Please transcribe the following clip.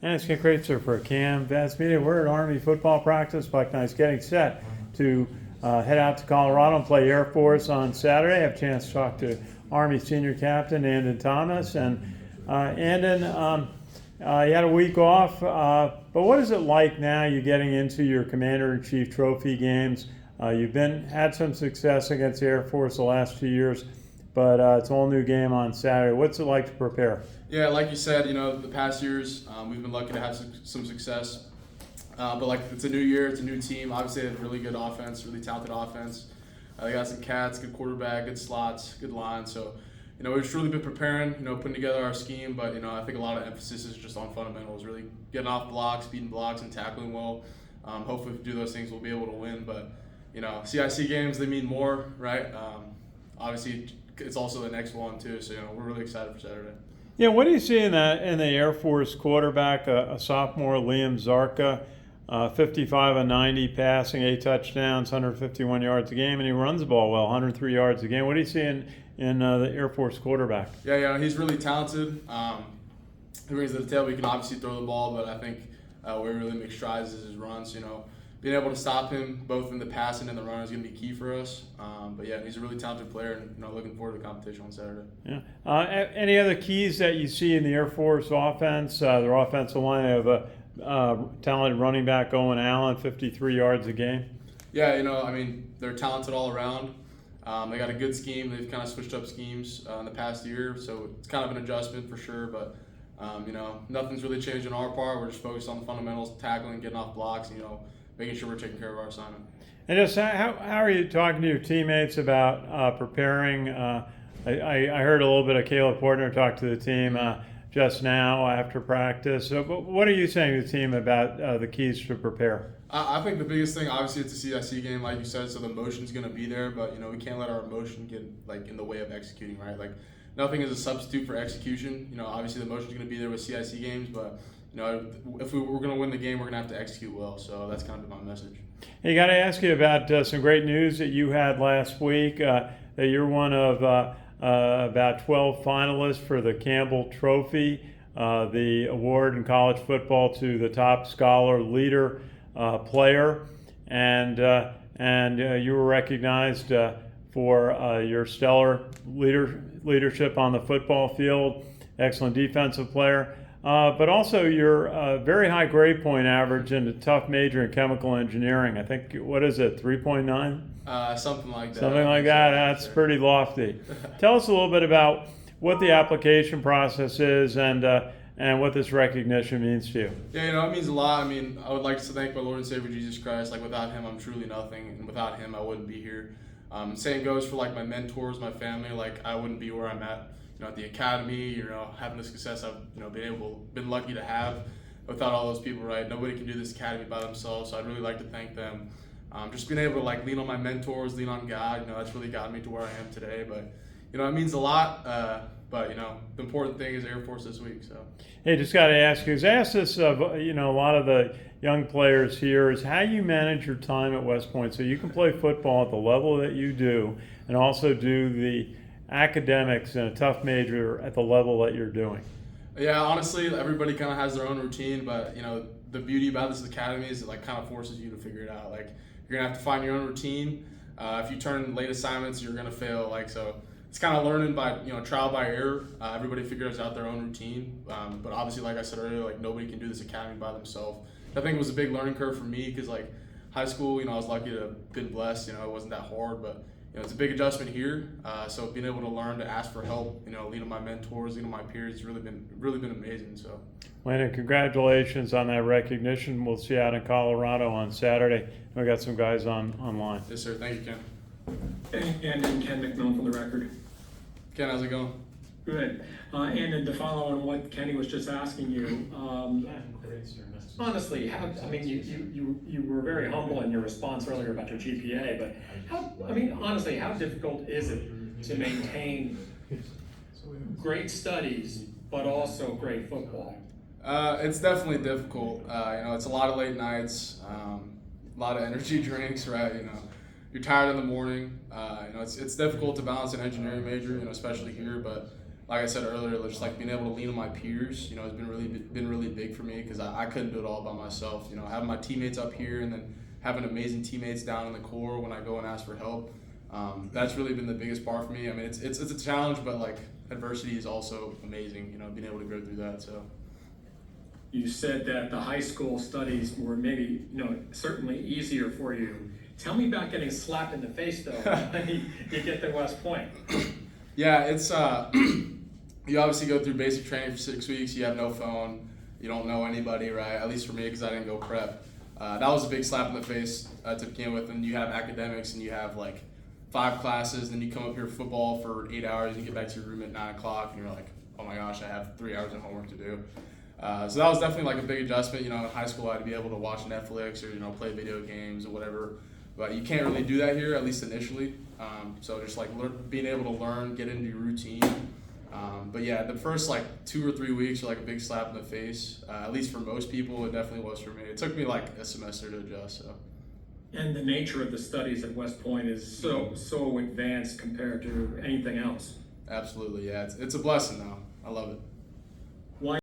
And it's Ken Kreitzer for Cam Vance Media. We're at Army football practice. Buck Knight's getting set to head out to Colorado and play Air Force on Saturday. I have a chance to talk to Army senior captain Andon Thomas. And Andon, you had a week off, but what is it like now you're getting into your Commander-in-Chief trophy games? You've had some success against the Air Force the last 2 years, but it's all new game on Saturday. What's it like to prepare? Yeah, like you said, the past years we've been lucky to have some success. But like it's a new year, it's a new team. Obviously, they have a really good offense, really talented offense. They got some cats, good quarterback, good slots, good line. So, we've just really been preparing, putting together our scheme. But I think a lot of emphasis is just on fundamentals, really getting off blocks, beating blocks, and tackling well. Hopefully, if we do those things, we'll be able to win. But CIC games, they mean more, right? Obviously, it's also the next one too. So we're really excited for Saturday. Yeah, what do you see in the Air Force quarterback, a sophomore, Liam Zarka, 55 of 90 passing, 8 touchdowns, 151 yards a game, and he runs the ball well, 103 yards a game. What do you see in the Air Force quarterback? Yeah, he's really talented. He brings to the table. He can obviously throw the ball, but I think where he really makes strides is his runs. Being able to stop him both in the pass and in the run is going to be key for us. But yeah, he's a really talented player, and looking forward to the competition on Saturday. Yeah. Any other keys that you see in the Air Force offense? Their offensive line, they have a talented running back, Owen Allen, 53 yards a game. Yeah, they're talented all around. They got a good scheme. They've kind of switched up schemes in the past year, so it's kind of an adjustment for sure. But nothing's really changed on our part. We're just focused on the fundamentals, tackling, getting off blocks, making sure we're taking care of our assignment. And just how are you talking to your teammates about preparing? I heard a little bit of Caleb Portner talk to the team just now after practice. So, what are you saying to the team about the keys to prepare? I think the biggest thing, obviously, it's a CIC game, like you said, so the emotion's going to be there, but we can't let our emotion get in the way of executing, right? Like nothing is a substitute for execution. Obviously the emotion's going to be there with CIC games, but if we're going to win the game, we're going to have to execute well. So that's kind of my message. Hey, got to ask you about some great news that you had last week. That you're one of about 12 finalists for the Campbell Trophy, the award in college football to the top scholar leader player, and you were recognized for your stellar leadership on the football field, excellent defensive player. But also your very high grade point average in a tough major in chemical engineering. I think, what is it, 3.9? Something like that. Something like that. That's pretty lofty. Tell us a little bit about what the application process is and what this recognition means to you. Yeah, it means a lot. I would like to thank my Lord and Savior Jesus Christ. Like without Him, I'm truly nothing, and without Him, I wouldn't be here. Same goes for like my mentors, my family. Like I wouldn't be where I'm at. At the academy, having the success I've, been lucky to have without all those people, right? Nobody can do this academy by themselves, so I'd really like to thank them. Just being able to lean on my mentors, lean on God, that's really gotten me to where I am today. But, it means a lot. But, the important thing is Air Force this week. So. Hey, just got to ask you, because I asked this of, a lot of the young players here, is how you manage your time at West Point so you can play football at the level that you do and also do the academics in a tough major at the level that you're doing. Yeah, honestly, everybody kind of has their own routine, but the beauty about this academy is it kind of forces you to figure it out. You're gonna have to find your own routine. If you turn late assignments, you're gonna fail. So it's kind of learning by trial by error. Everybody figures out their own routine, but obviously, like I said earlier, nobody can do this academy by themselves. I think it was a big learning curve for me because high school, I was lucky to have been blessed. It wasn't that hard, but it's a big adjustment here. So being able to learn to ask for help, lean on my mentors, lean on my peers, has really been amazing. So, Landon, congratulations on that recognition. We'll see you out in Colorado on Saturday. We got some guys online. Yes, sir. Thank you, Ken. And Ken McMillan for the record. Ken, how's it going? Good. And to follow on what Kenny was just asking you, honestly, you were very humble in your response earlier about your GPA, but honestly, how difficult is it to maintain great studies but also great football? It's definitely difficult. It's a lot of late nights, a lot of energy drinks, right? You're tired in the morning. It's difficult to balance an engineering major, especially here, but like I said earlier, just like being able to lean on my peers, has been really big for me because I couldn't do it all by myself. Having my teammates up here and then having amazing teammates down in the core when I go and ask for help. That's really been the biggest part for me. I mean, it's a challenge, but like adversity is also amazing. Being able to go through that. So. You said that the high school studies were maybe, certainly easier for you. Tell me about getting slapped in the face though when you get to West Point. Yeah, it's you obviously go through basic training for 6 weeks. You have no phone. You don't know anybody, right? At least for me, because I didn't go prep. That was a big slap in the face to begin with. And you have academics, and you have like 5 classes. Then you come up here for football for 8 hours, and you get back to your room at 9 o'clock, and you're like, oh my gosh, I have 3 hours of homework to do. So that was definitely like a big adjustment. In high school, I'd be able to watch Netflix or play video games or whatever. But you can't really do that here, at least initially. So just like being able to learn, get into your routine. But yeah, the first like 2 or 3 weeks are like a big slap in the face. At least for most people, it definitely was for me. It took me like a semester to adjust. So. And the nature of the studies at West Point is so advanced compared to anything else. Absolutely, yeah. It's a blessing though. I love it.